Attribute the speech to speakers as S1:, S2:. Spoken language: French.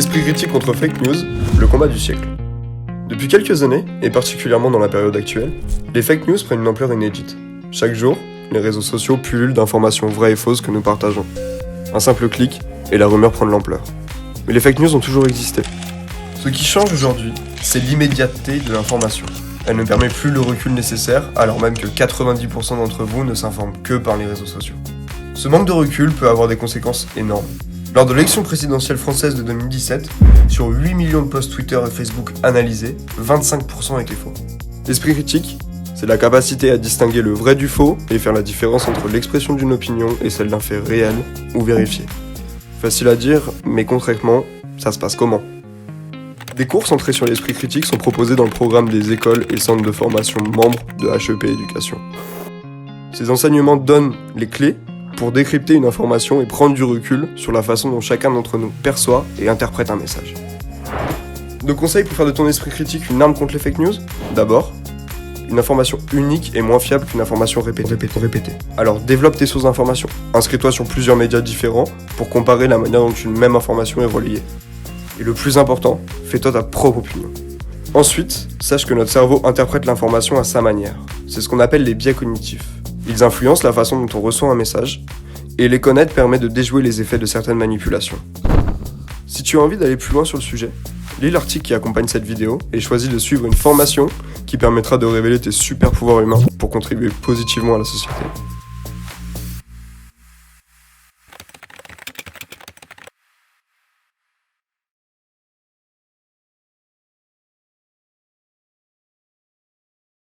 S1: Esprit critique contre fake news, le combat du siècle. Depuis quelques années, et particulièrement dans la période actuelle, les fake news prennent une ampleur inédite. Chaque jour, les réseaux sociaux pullulent d'informations vraies et fausses que nous partageons. Un simple clic, et la rumeur prend de l'ampleur. Mais les fake news ont toujours existé. Ce qui change aujourd'hui, c'est l'immédiateté de l'information. Elle ne permet plus le recul nécessaire, alors même que 90% d'entre vous ne s'informent que par les réseaux sociaux. Ce manque de recul peut avoir des conséquences énormes. Lors de l'élection présidentielle française de 2017, sur 8 millions de posts Twitter et Facebook analysés, 25% étaient faux. L'esprit critique, c'est la capacité à distinguer le vrai du faux et faire la différence entre l'expression d'une opinion et celle d'un fait réel ou vérifié. Facile à dire, mais concrètement, ça se passe comment ? Des cours centrés sur l'esprit critique sont proposés dans le programme des écoles et centres de formation membres de HEP Éducation. Ces enseignements donnent les clés pour décrypter une information et prendre du recul sur la façon dont chacun d'entre nous perçoit et interprète un message. Nos conseils pour faire de ton esprit critique une arme contre les fake news ? D'abord, une information unique est moins fiable qu'une information répétée. Alors développe tes sources d'information. Inscris-toi sur plusieurs médias différents pour comparer la manière dont une même information est relayée. Et le plus important, fais-toi ta propre opinion. Ensuite, sache que notre cerveau interprète l'information à sa manière. C'est ce qu'on appelle les biais cognitifs. Ils influencent la façon dont on reçoit un message, et les connaître permet de déjouer les effets de certaines manipulations. Si tu as envie d'aller plus loin sur le sujet, lis l'article qui accompagne cette vidéo et choisis de suivre une formation qui permettra de révéler tes super pouvoirs humains pour contribuer positivement à la société.